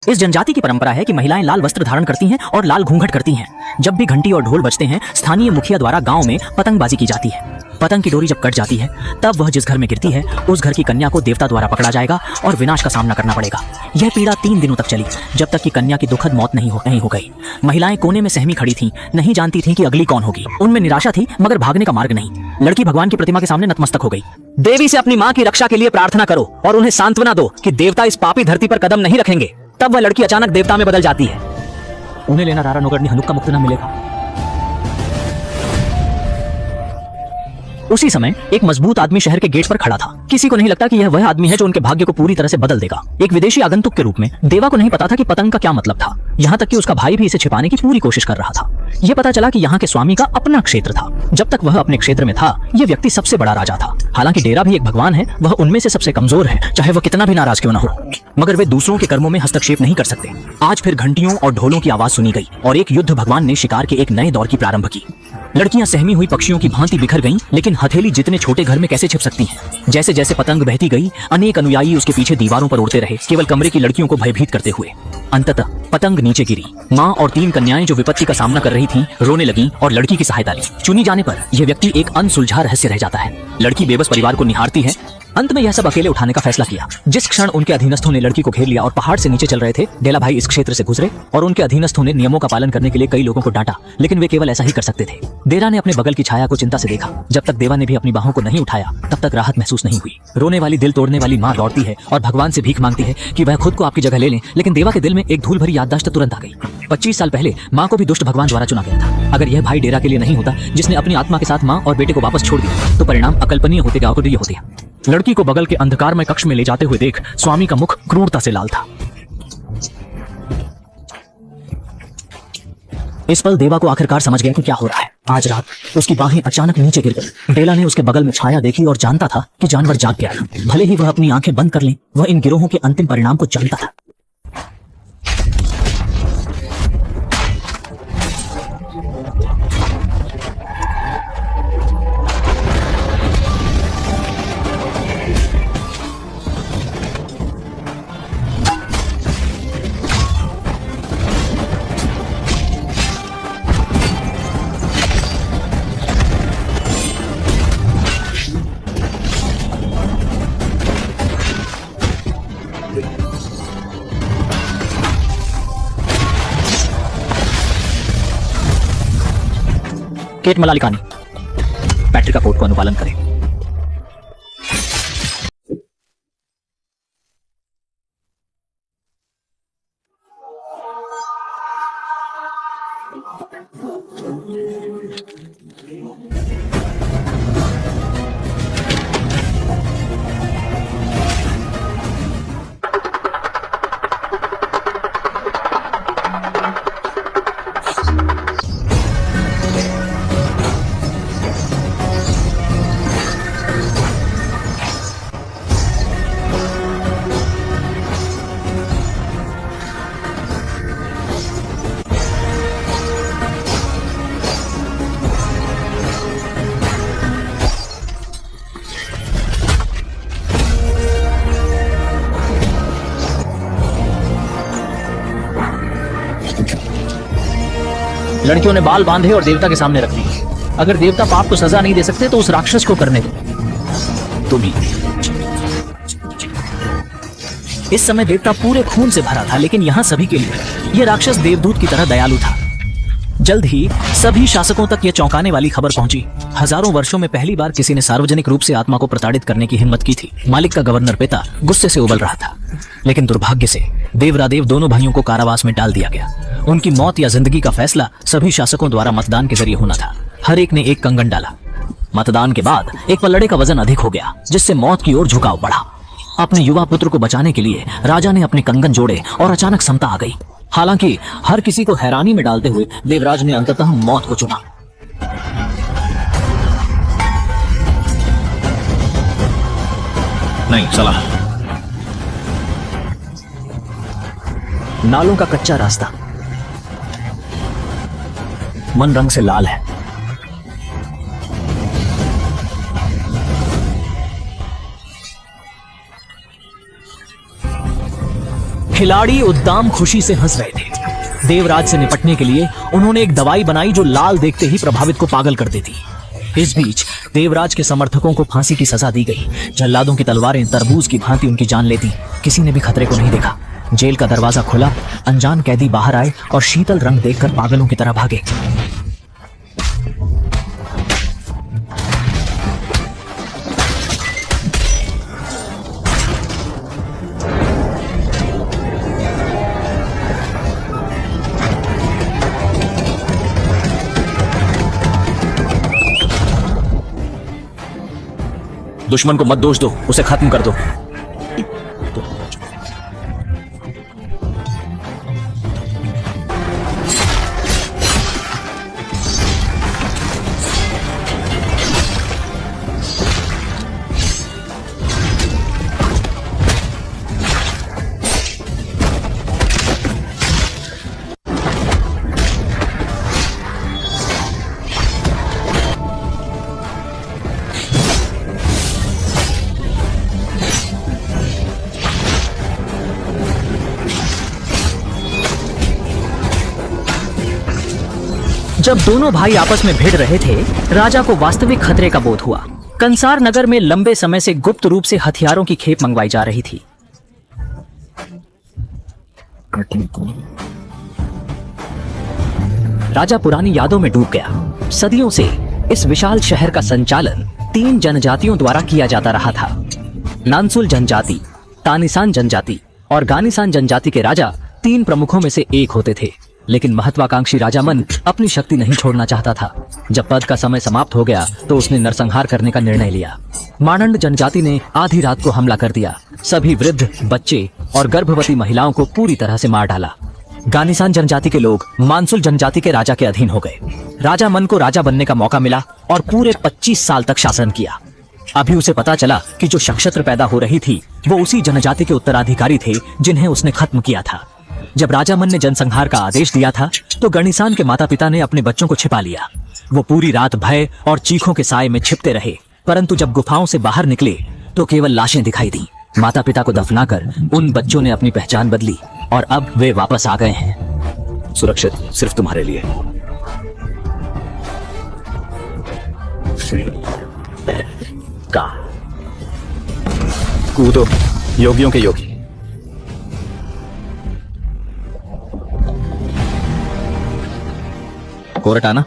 इस जनजाति की परंपरा है कि महिलाएं लाल वस्त्र धारण करती हैं और लाल घूंघट करती हैं। जब भी घंटी और ढोल बजते हैं, स्थानीय मुखिया द्वारा गांव में पतंगबाजी की जाती है। पतंग की डोरी जब कट जाती है, तब वह जिस घर में गिरती है, उस घर की कन्या को देवता द्वारा पकड़ा जाएगा और विनाश का सामना करना पड़ेगा। यह पीड़ा 3 दिनों तक चली, जब तक कि कन्या की दुखद मौत नहीं हो गई। महिलाएं कोने में सहमी खड़ी थीं, नहीं जानती थीं कि अगली कौन होगी। उनमें निराशा थी, मगर भागने का मार्ग नहीं। लड़की भगवान की प्रतिमा के सामने नतमस्तक हो गई। देवी से अपनी माँ की रक्षा के लिए प्रार्थना करो और उन्हें सांत्वना दो कि देवता इस पापी धरती पर कदम नहीं रखेंगे। तब वह लड़की अचानक देवता में बदल जाती है। उन्हें लेना रारा नौगढ़ हनुक का मुक्त न मिलेगा। उसी समय एक मजबूत आदमी शहर के गेट पर खड़ा था। किसी को नहीं लगता कि यह वह आदमी है जो उनके भाग्य को पूरी तरह से बदल देगा। एक विदेशी आगंतुक के रूप में देवा को नहीं पता था कि पतंग का क्या मतलब था। यहाँ तक कि उसका भाई भी इसे छिपाने की पूरी कोशिश कर रहा था। यह पता चला कि यहाँ के स्वामी का अपना क्षेत्र था। जब तक वह अपने क्षेत्र में था, यह व्यक्ति सबसे बड़ा राजा था। हालांकि डेरा भी एक भगवान है, वह उनमें से सबसे कमजोर है, चाहे वह कितना भी नाराज क्यों न हो। मगर वे दूसरों के कर्मों में हस्तक्षेप नहीं कर सकते। आज फिर घंटियों और ढोलों की आवाज सुनी गई और एक युद्ध भगवान ने शिकार के एक नए दौर की प्रारंभ की। लड़कियां सहमी हुई पक्षियों की भांति बिखर गईं, लेकिन हथेली जितने छोटे घर में कैसे छिप सकती हैं। जैसे जैसे पतंग बहती गई, अनेक अनुयायी उसके पीछे दीवारों पर उड़ते रहे, केवल कमरे की लड़कियों को भयभीत करते हुए। अंततः पतंग नीचे गिरी। माँ और 3 कन्याएं जो विपत्ति का सामना कर रही थीं, रोने लगीं और लड़की की सहायता ली। चुनी जाने पर यह व्यक्ति एक अनसुलझा रहस्य रह जाता है। लड़की बेबस परिवार को निहारती है। अंत में यह सब अकेले उठाने का फैसला किया। जिस क्षण उनके अधीनस्थों ने लड़की को घेर लिया और पहाड़ से नीचे चल रहे थे, डेला भाई इस क्षेत्र से गुजरे और उनके अधीनस्थों ने नियमों का पालन करने के लिए कई लोगों को डांटा, लेकिन वे केवल ऐसा ही कर सकते थे। डेरा ने अपने बगल की छाया को चिंता से देखा। जब तक देवा ने भी अपनी बाहों को नहीं उठाया, तब तक राहत महसूस नहीं हुई। रोने वाली, दिल तोड़ने वाली माँ दौड़ती है और भगवान से भीख मांगती है कि वह खुद को आपकी जगह ले लें, लेकिन देवा के दिल में एक धूल भरी याददाश्त तुरंत आ गई। 25 साल पहले माँ को भी दुष्ट भगवान द्वारा चुना गया था। अगर यह भाई डेरा के लिए नहीं होता, जिसने अपनी आत्मा के साथ माँ और बेटे को वापस छोड़ दिया, तो परिणाम अकल्पनीय होते। लड़की को बगल के अंधकारमय कक्ष में ले जाते हुए देख स्वामी का मुख क्रूरता से लाल था। इस पल देवा को आखिरकार समझ गया कि क्या हो रहा है। आज रात उसकी बाहें अचानक नीचे गिर गई। डेला ने उसके बगल में छाया देखी और जानता था कि जानवर जाग गया था। भले ही वह अपनी आंखें बंद कर ले, वह इन गिरोहों के अंतिम परिणाम को जानता था। केट मलालिकानी, पैट्रिक का कोड को अनुपालन करें। लड़कियों ने बाल बांधे और देवता के सामने रख दिए। अगर देवता पाप को सजा नहीं दे सकते, तो उस राक्षस को करने दो। तुम ही। इस समय देवता पूरे खून से भरा था, लेकिन यहाँ सभी के लिए यह राक्षस देवदूत की तरह दयालु था। जल्द ही सभी शासकों तक यह चौंकाने वाली खबर पहुंची। हजारों वर्षों में पहली बार किसी ने सार्वजनिक रूप से आत्मा को प्रताड़ित करने की हिम्मत की थी। मालिक का गवर्नर पिता गुस्से से उबल रहा था, लेकिन दुर्भाग्य से देवरादेव दोनों भाइयों को कारावास में डाल दिया गया। उनकी मौत या जिंदगी का फैसला सभी शासकों द्वारा मतदान के जरिए होना था। हर एक ने एक कंगन डाला। मतदान के बाद एक पल्लड़े का वजन अधिक हो गया, जिससे मौत की ओर झुकाव बढ़ा। अपने युवा पुत्र को बचाने के लिए राजा ने अपने कंगन जोड़े और अचानक समता आ गई। हालांकि हर किसी को हैरानी में डालते हुए देवराज ने अंततः मौत को चुना। नहीं, सलाह। नालों का कच्चा रास्ता मन रंग से लाल है। खिलाड़ी उद्दाम खुशी से हंस रहे थे। देवराज से निपटने के लिए उन्होंने एक दवाई बनाई जो लाल देखते ही प्रभावित को पागल कर देती। इस बीच देवराज के समर्थकों को फांसी की सजा दी गई। जल्लादों की तलवारें तरबूज की भांति उनकी जान लेती। किसी ने भी खतरे को नहीं देखा। जेल का दरवाजा खुला, अनजान कैदी बाहर आए और शीतल रंग देखकर पागलों की तरह भागे। दुश्मन को मत दोष दो, उसे खत्म कर दो। जब दोनों भाई आपस में भिड़ रहे थे, राजा को वास्तविक खतरे का बोध हुआ। कंसार नगर में लंबे समय से गुप्त रूप से हथियारों की खेप मंगवाई जा रही थी। राजा पुरानी यादों में डूब गया। सदियों से इस विशाल शहर का संचालन 3 जनजातियों द्वारा किया जाता रहा था। नानसुल जनजाति, तानिसान जनजाति और गानिसान जनजाति के राजा 3 प्रमुखों में से एक होते थे। लेकिन महत्वाकांक्षी राजा मन अपनी शक्ति नहीं छोड़ना चाहता था। जब पद का समय समाप्त हो गया तो उसने नरसंहार करने का निर्णय लिया। मानंड जनजाति ने आधी रात को हमला कर दिया। सभी वृद्ध, बच्चे और गर्भवती महिलाओं को पूरी तरह से मार डाला। गानिसान जनजाति के लोग मानसुल जनजाति के राजा के अधीन हो गए। राजा मन को राजा बनने का मौका मिला और पूरे 25 साल तक शासन किया। अभी उसे पता चला कि जो नक्षत्र पैदा हो रही थी वो उसी जनजाति के उत्तराधिकारी थे जिन्हें उसने खत्म किया था। जब राजा मन ने जनसंहार का आदेश दिया था तो गणिसान के माता पिता ने अपने बच्चों को छिपा लिया। वो पूरी रात भय और चीखों के साए में छिपते रहे, परंतु जब गुफाओं से बाहर निकले तो केवल लाशें दिखाई दी। माता पिता को दफनाकर उन बच्चों ने अपनी पहचान बदली और अब वे वापस आ गए हैं, सुरक्षित सिर्फ तुम्हारे लिए। का कूदो, योगियों के योगी। कोरटाना